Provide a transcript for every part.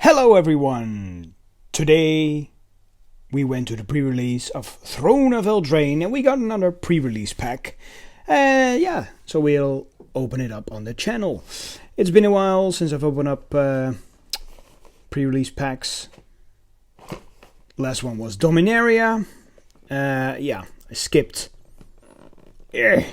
Hello everyone! Today we went to the pre-release of Throne of Eldraine and we got another pre-release pack. So we'll open it up on the channel. It's been a while since I've opened up pre-release packs. Last one was Dominaria. I skipped. I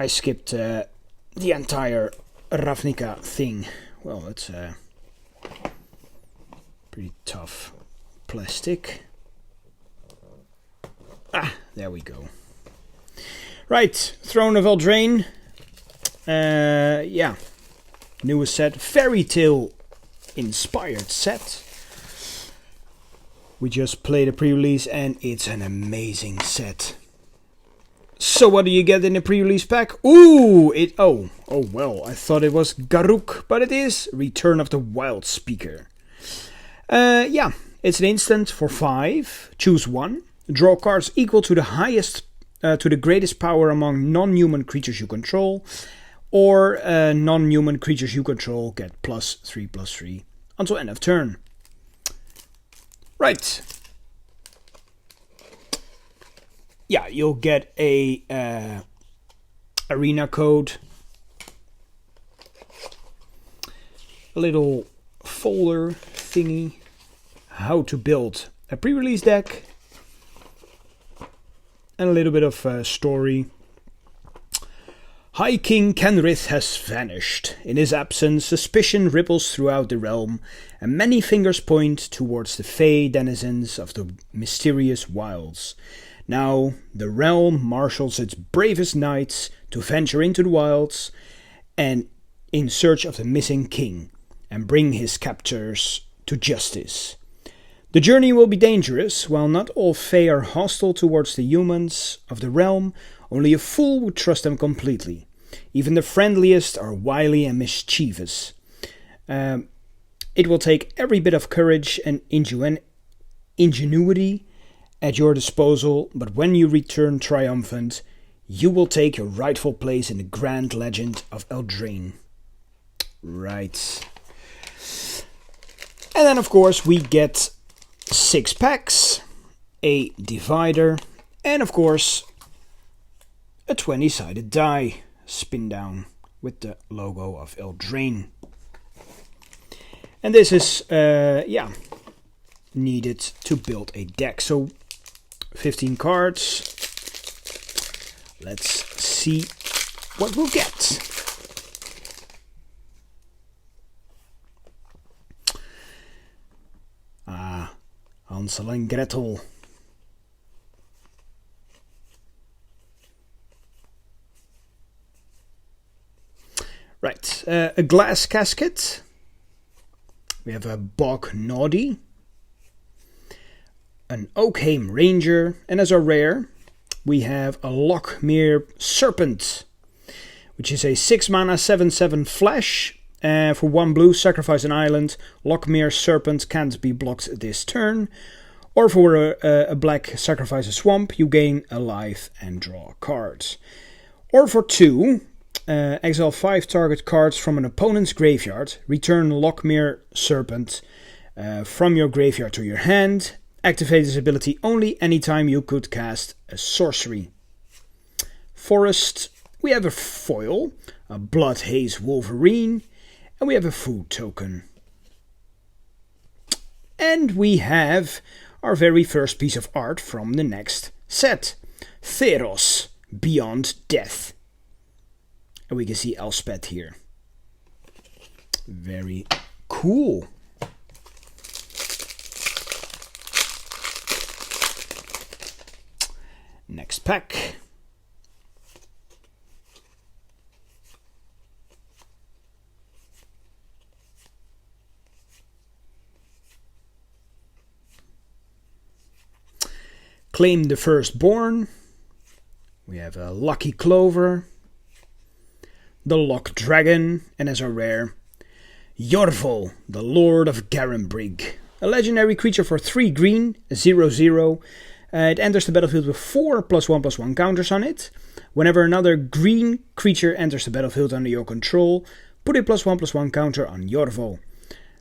skipped the entire Ravnica thing. Well, that's pretty tough plastic. There we go. Right, Throne of Eldraine. Newest set, fairy tale inspired set. We just played a pre-release and it's an amazing set. So what do you get in the pre-release pack? Ooh, I thought it was Garruk, but it is Return of the Wild Speaker. It's an instant for 5. Choose one. Draw cards equal to the greatest power among non-human creatures you control, or non-human creatures you control get +3/+3 until end of turn. Right. Yeah, you'll get a arena code, a little folder thingy, how to build a pre-release deck, and a little bit of story. High King Kenrith has vanished. In his absence, suspicion ripples throughout the realm, and many fingers point towards the fey denizens of the mysterious wilds. Now, the realm marshals its bravest knights to venture into the wilds and in search of the missing king and bring his captors to justice. The journey will be dangerous. While not all Fae are hostile towards the humans of the realm, only a fool would trust them completely. Even the friendliest are wily and mischievous. It will take every bit of courage and ingenuity at your disposal, but when you return triumphant, you will take your rightful place in the grand legend of Eldraine. Right. And then of course we get 6 packs, a divider, and of course a 20-sided die spin down with the logo of Eldraine. And this is needed to build a deck. So 15 cards. Let's see what we'll get. Hansel and Gretel. Right, a glass casket. We have a Bog Noddy, an Oakham Ranger, and as a rare, we have a Lochmere Serpent, which is a 6-mana 7/7 flash. For 1 blue, sacrifice an island. Lochmere Serpent can't be blocked this turn. Or for a black, sacrifice a swamp. You gain a life and draw cards. Or for 2, exile 5 target cards from an opponent's graveyard. Return Lochmere Serpent from your graveyard to your hand. Activate this ability only anytime you could cast a sorcery. Forest, we have a foil, a Blood Haze Wolverine, and we have a food token. And we have our very first piece of art from the next set, Theros, Beyond Death. And we can see Elspeth here. Very cool. Next pack. Claim the Firstborn. We have a Lucky Clover, the Loch Dragon, and as a rare, Yorvol, the Lord of Garenbrig. A legendary creature for 3 green, 0/0. It enters the battlefield with 4 +1/+1 counters on it. Whenever another green creature enters the battlefield under your control, put a +1/+1 counter on Yorvo.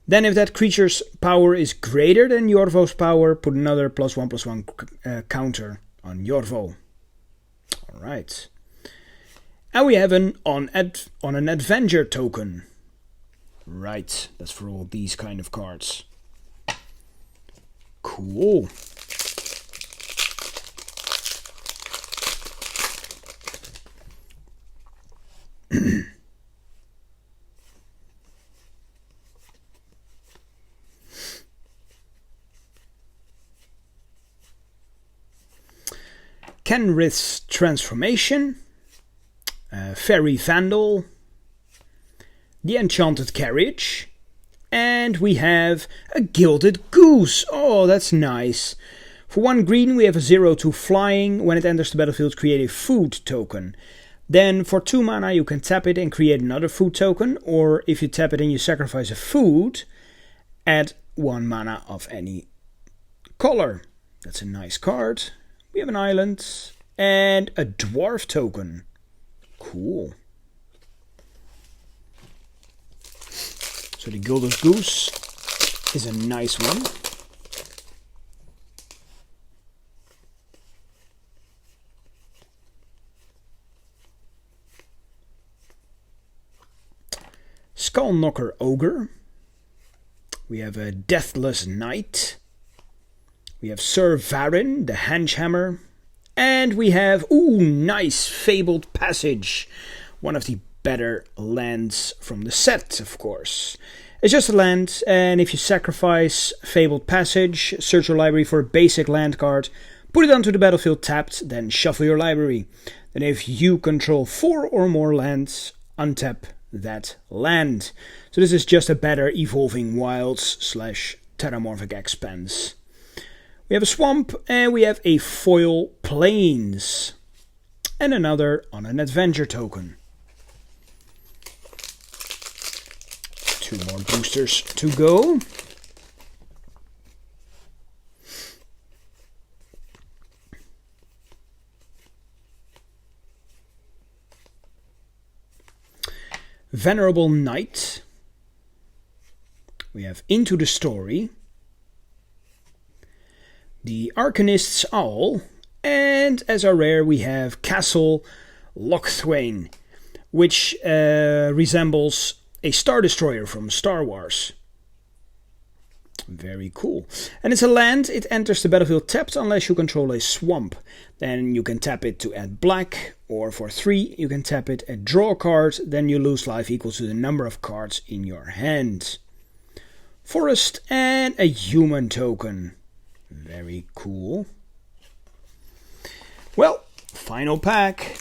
Then if that creature's power is greater than Yorvo's power, put another +1/+1 counter on Yorvo. Alright. And we have an on an Avenger token. Right, that's for all these kind of cards. Cool. Kenrith's Transformation, Fairy Vandal, the Enchanted Carriage, and we have a Gilded Goose. Oh, that's nice. For 1 green we have a 0/2 flying. When it enters the battlefield, create a food token. Then for 2 mana you can tap it and create another food token, or if you tap it and you sacrifice a food, add 1 mana of any color. That's a nice card. We have an island and a dwarf token. Cool. So the Gilded Goose is a nice one. Skullknocker Ogre. We have a Deathless Knight. We have Sir Varin, the Hengehammer. And we have, ooh, nice, Fabled Passage. One of the better lands from the set, of course. It's just a land, and if you sacrifice Fabled Passage, search your library for a basic land card, put it onto the battlefield tapped, then shuffle your library. Then if you control 4 or more lands, untap that land. So this is just a better Evolving Wilds / Terramorphic Expanse. We have a Swamp, and we have a Foil Plains. And another on an Adventure token. 2 more boosters to go. Venerable Knight. We have Into the Story. The Arcanist's Owl, and as our rare we have Castle Lochthwain, which resembles a Star Destroyer from Star Wars. Very cool. And it's a land, it enters the battlefield tapped unless you control a swamp. Then you can tap it to add black, or for 3 you can tap it and draw a card, then you lose life equal to the number of cards in your hand. Forest and a human token. Very cool. Well, final pack.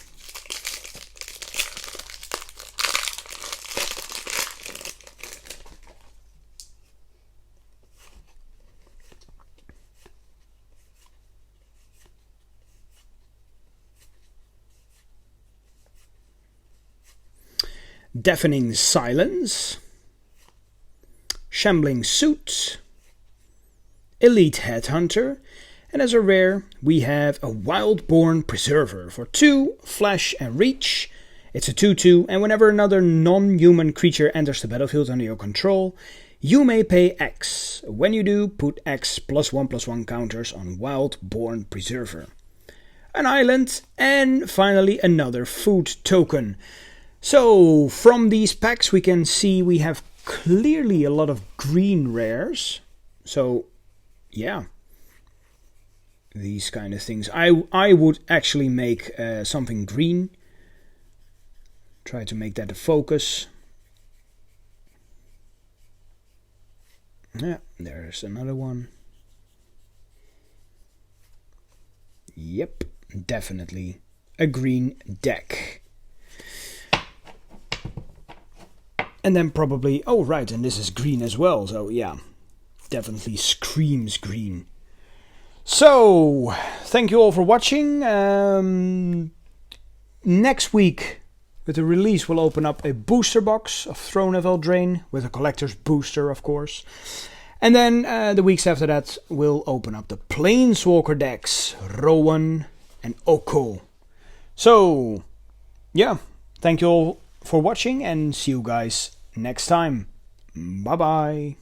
Deafening Silence, Shambling Suit, Elite Headhunter, and as a rare we have a Wildborn Preserver for 2 flash and reach. It's a 2/2, and whenever another non-human creature enters the battlefield under your control, you may pay X. When you do, put X +1/+1 counters on Wildborn Preserver. An island, and finally another food token. So from these packs we can see we have clearly a lot of green rares. So yeah, these kind of things. I would actually make something green. Try to make that a focus. Yeah, there's another one. Yep, definitely a green deck. And then probably, oh right, and this is green as well, so yeah, definitely screams green. So, thank you all for watching. Next week, with the release, we'll open up a booster box of Throne of Eldraine, with a collector's booster, of course. And then, the weeks after that, we'll open up the Planeswalker decks, Rowan and Oko. So, yeah, thank you all for watching, and see you guys next time. Bye bye.